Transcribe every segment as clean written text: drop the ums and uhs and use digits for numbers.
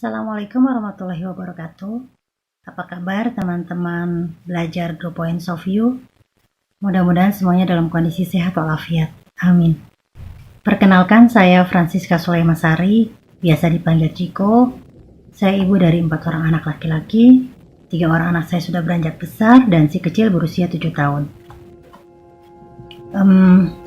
Assalamualaikum warahmatullahi wabarakatuh. Apa kabar teman-teman belajar Group Points of View? Mudah-mudahan semuanya dalam kondisi sehat walafiat. Amin. Perkenalkan, saya Francisca Sulaimasari, biasa dipanggil Ciko. Saya ibu dari 4 orang anak laki-laki. 3 orang anak saya sudah beranjak besar dan si kecil berusia 7 tahun.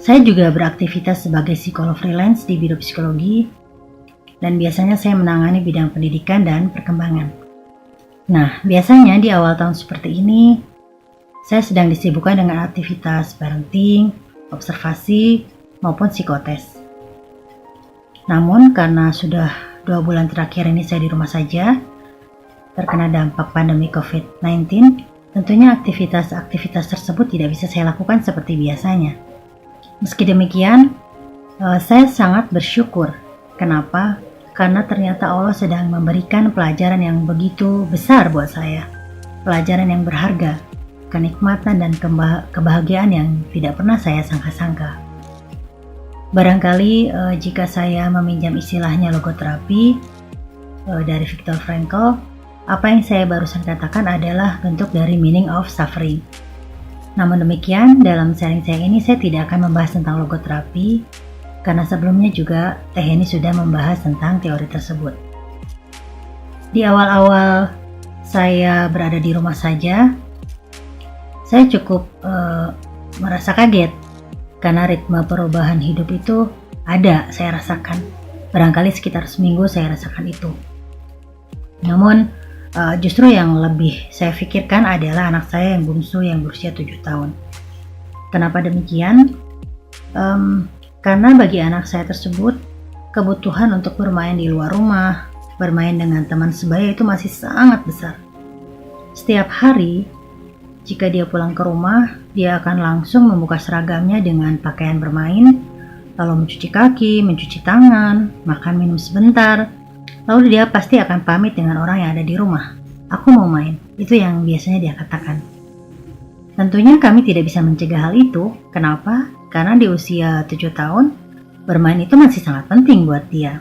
Saya juga beraktivitas sebagai psikolog freelance di bidang psikologi. Dan biasanya saya menangani bidang pendidikan dan perkembangan. Nah, biasanya di awal tahun seperti ini, saya sedang disibukkan dengan aktivitas parenting, observasi, maupun psikotes. Namun, karena sudah 2 bulan terakhir ini saya di rumah saja, terkena dampak pandemi COVID-19, tentunya aktivitas-aktivitas tersebut tidak bisa saya lakukan seperti biasanya. Meski demikian, saya sangat bersyukur. Kenapa? Karena ternyata Allah sedang memberikan pelajaran yang begitu besar buat saya. Pelajaran yang berharga, kenikmatan dan kebahagiaan yang tidak pernah saya sangka-sangka. Barangkali jika saya meminjam istilahnya logoterapi dari Viktor Frankl, apa yang saya barusan katakan adalah bentuk dari meaning of suffering. Namun demikian, dalam sharing saya ini saya tidak akan membahas tentang logoterapi, karena sebelumnya juga Teh Heni sudah membahas tentang teori tersebut. Di awal-awal saya berada di rumah saja, saya cukup merasa kaget karena ritme perubahan hidup itu ada, saya rasakan. Barangkali sekitar seminggu saya rasakan itu. Namun justru yang lebih saya pikirkan adalah anak saya yang bungsu yang berusia 7 tahun. Kenapa demikian? Karena bagi anak saya tersebut, kebutuhan untuk bermain di luar rumah, bermain dengan teman sebaya itu masih sangat besar. Setiap hari, jika dia pulang ke rumah, dia akan langsung membuka seragamnya dengan pakaian bermain, lalu mencuci kaki, mencuci tangan, makan minum sebentar, lalu dia pasti akan pamit dengan orang yang ada di rumah. Aku mau main, itu yang biasanya dia katakan. Tentunya kami tidak bisa mencegah hal itu. Kenapa? Karena di usia 7 tahun, bermain itu masih sangat penting buat dia.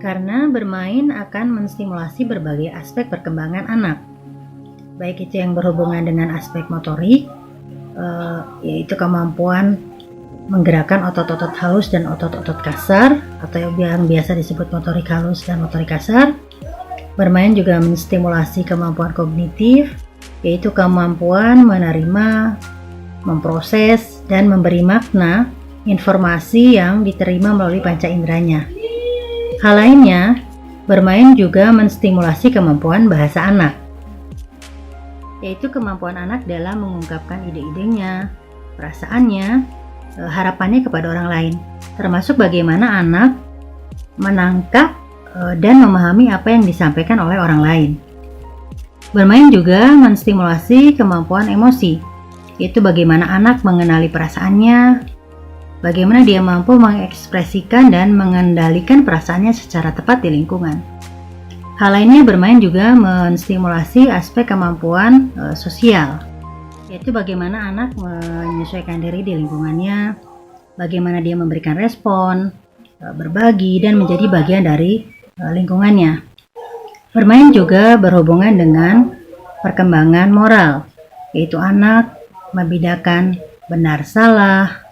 Karena bermain akan menstimulasi berbagai aspek perkembangan anak. Baik itu yang berhubungan dengan aspek motorik, yaitu kemampuan menggerakkan otot-otot halus dan otot-otot kasar, atau yang biasa disebut motorik halus dan motorik kasar. Bermain juga menstimulasi kemampuan kognitif, yaitu kemampuan menerima, memproses, dan memberi makna informasi yang diterima melalui panca inderanya. Hal lainnya, bermain juga menstimulasi kemampuan bahasa anak, yaitu kemampuan anak dalam mengungkapkan ide-idenya, perasaannya, harapannya kepada orang lain, termasuk bagaimana anak menangkap dan memahami apa yang disampaikan oleh orang lain. Bermain juga menstimulasi kemampuan emosi, yaitu bagaimana anak mengenali perasaannya, bagaimana dia mampu mengekspresikan dan mengendalikan perasaannya secara tepat di lingkungan. Hal lainnya, bermain juga menstimulasi aspek kemampuan sosial, yaitu bagaimana anak menyesuaikan diri di lingkungannya, bagaimana dia memberikan respon, berbagi, dan menjadi bagian dari lingkungannya. Bermain juga berhubungan dengan perkembangan moral, yaitu anak membedakan benar salah,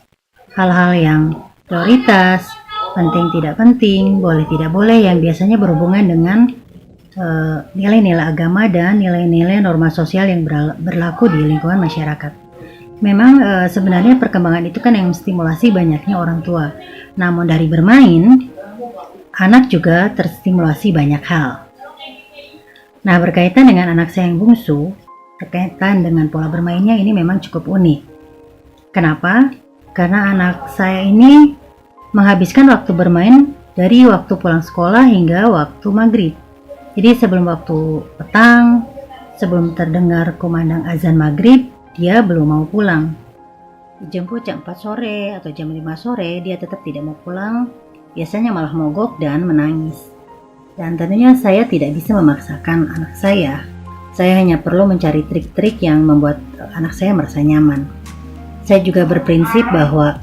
hal-hal yang prioritas, penting tidak penting, boleh tidak boleh, yang biasanya berhubungan dengan nilai-nilai agama dan nilai-nilai norma sosial yang berlaku di lingkungan masyarakat. Memang sebenarnya perkembangan itu kan yang menstimulasi banyaknya orang tua. Namun dari bermain, anak juga terstimulasi banyak hal. Nah, berkaitan dengan anak saya yang bungsu, berkaitan dengan pola bermainnya ini memang cukup unik. Kenapa? Karena anak saya ini menghabiskan waktu bermain dari waktu pulang sekolah hingga waktu maghrib. Jadi sebelum waktu petang, sebelum terdengar kumandang azan maghrib, dia belum mau pulang. Dijemput jam 4 sore atau jam 5 sore, dia tetap tidak mau pulang, biasanya malah mogok dan menangis. Dan tentunya saya tidak bisa memaksakan anak saya. Saya hanya perlu mencari trik-trik yang membuat anak saya merasa nyaman. Saya juga berprinsip bahwa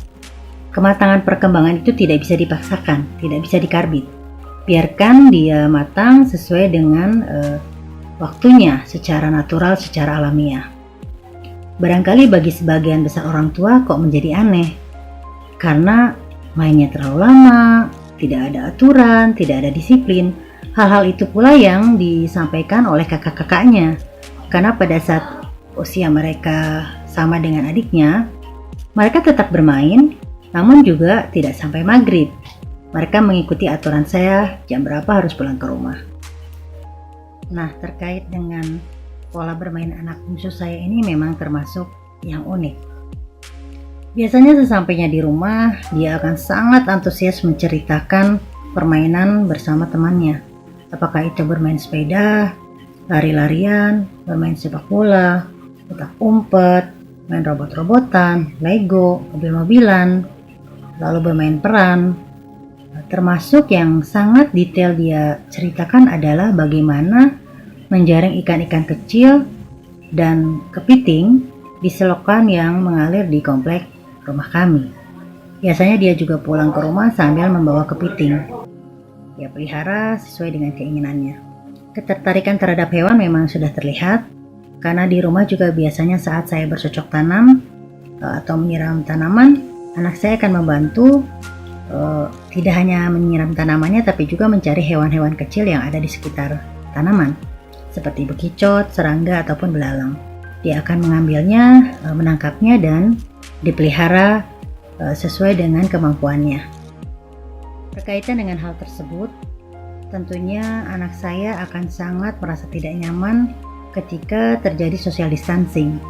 kematangan perkembangan itu tidak bisa dipaksakan, tidak bisa dikarbit. Biarkan dia matang sesuai dengan waktunya, secara natural, secara alamiah. Barangkali bagi sebagian besar orang tua kok menjadi aneh, karena mainnya terlalu lama, tidak ada aturan, tidak ada disiplin. Hal-hal itu pula yang disampaikan oleh kakak-kakaknya, karena pada saat usia mereka sama dengan adiknya, mereka tetap bermain, namun juga tidak sampai maghrib. Mereka mengikuti aturan saya jam berapa harus pulang ke rumah. Nah, terkait dengan pola bermain anak bungsu saya ini memang termasuk yang unik. Biasanya sesampainya di rumah, dia akan sangat antusias menceritakan permainan bersama temannya. Apakah itu bermain sepeda, lari-larian, bermain sepak bola, petak umpet, main robot-robotan, Lego, mobil-mobilan, lalu bermain peran. Termasuk yang sangat detail dia ceritakan adalah bagaimana menjaring ikan-ikan kecil dan kepiting di selokan yang mengalir di komplek rumah kami. Biasanya dia juga pulang ke rumah sambil membawa kepiting. Dia pelihara sesuai dengan keinginannya. Ketertarikan terhadap hewan memang sudah terlihat, karena di rumah juga biasanya saat saya bercocok tanam atau menyiram tanaman, anak saya akan membantu tidak hanya menyiram tanamannya, tapi juga mencari hewan-hewan kecil yang ada di sekitar tanaman, seperti bekicot, serangga, ataupun belalang. Dia akan mengambilnya, menangkapnya, dan dipelihara sesuai dengan kemampuannya. Berkaitan dengan hal tersebut, tentunya anak saya akan sangat merasa tidak nyaman ketika terjadi social distancing.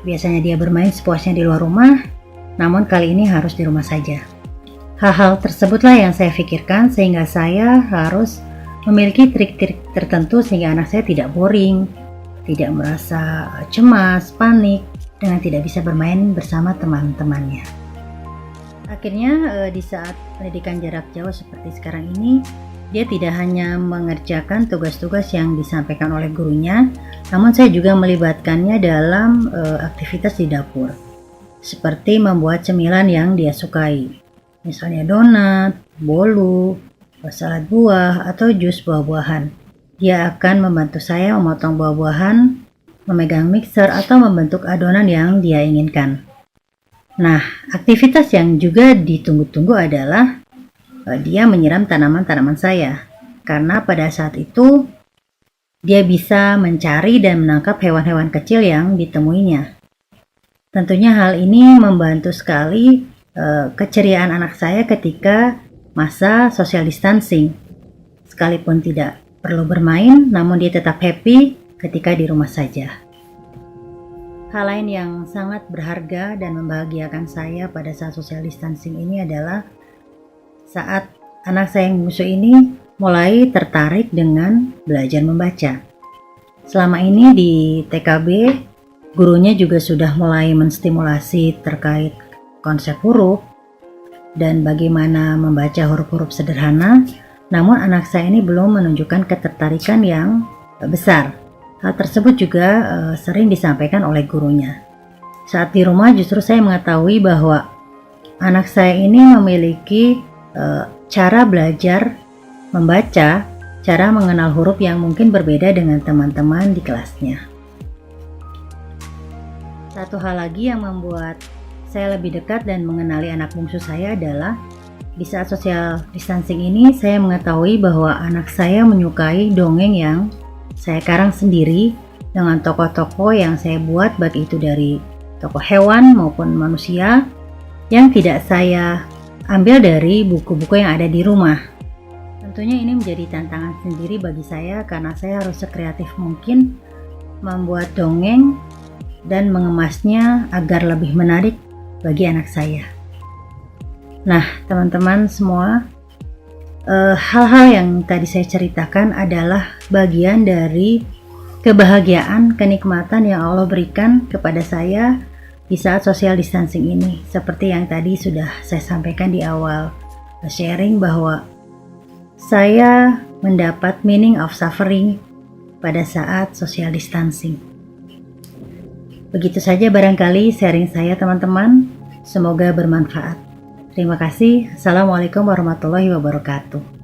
Biasanya dia bermain sepuasnya di luar rumah, namun kali ini harus di rumah saja. Hal-hal tersebutlah yang saya pikirkan sehingga saya harus memiliki trik-trik tertentu sehingga anak saya tidak boring, tidak merasa cemas, panik, dengan tidak bisa bermain bersama teman-temannya. Akhirnya di saat pendidikan jarak jauh seperti sekarang ini, dia tidak hanya mengerjakan tugas-tugas yang disampaikan oleh gurunya, namun saya juga melibatkannya dalam aktivitas di dapur, seperti membuat cemilan yang dia sukai. Misalnya donat, bolu, salad buah, atau jus buah-buahan. Dia akan membantu saya memotong buah-buahan, memegang mixer, atau membentuk adonan yang dia inginkan. Nah, aktivitas yang juga ditunggu-tunggu adalah dia menyiram tanaman-tanaman saya. Karena pada saat itu, dia bisa mencari dan menangkap hewan-hewan kecil yang ditemuinya. Tentunya hal ini membantu sekali keceriaan anak saya ketika masa social distancing. Sekalipun tidak perlu bermain, namun dia tetap happy ketika di rumah saja. Hal lain yang sangat berharga dan membahagiakan saya pada saat social distancing ini adalah saat anak saya yang bungsu ini mulai tertarik dengan belajar membaca. Selama ini di TKB, gurunya juga sudah mulai menstimulasi terkait konsep huruf dan bagaimana membaca huruf-huruf sederhana, namun anak saya ini belum menunjukkan ketertarikan yang besar. Hal tersebut juga sering disampaikan oleh gurunya. Saat di rumah justru saya mengetahui bahwa anak saya ini memiliki cara belajar membaca, cara mengenal huruf yang mungkin berbeda dengan teman-teman di kelasnya. Satu hal lagi yang membuat saya lebih dekat dan mengenali anak bungsu saya adalah di saat social distancing ini saya mengetahui bahwa anak saya menyukai dongeng yang saya karang sendiri dengan tokoh-tokoh yang saya buat, baik itu dari tokoh hewan maupun manusia, yang tidak saya ambil dari buku-buku yang ada di rumah. Tentunya ini menjadi tantangan sendiri bagi saya karena saya harus sekreatif mungkin membuat dongeng dan mengemasnya agar lebih menarik bagi anak saya. Nah, teman-teman semua, hal-hal yang tadi saya ceritakan adalah bagian dari kebahagiaan, kenikmatan yang Allah berikan kepada saya di saat social distancing ini. Seperti yang tadi sudah saya sampaikan di awal sharing bahwa saya mendapat meaning of suffering pada saat social distancing. Begitu saja barangkali sharing saya, teman-teman. Semoga bermanfaat. Terima kasih. Assalamualaikum warahmatullahi wabarakatuh.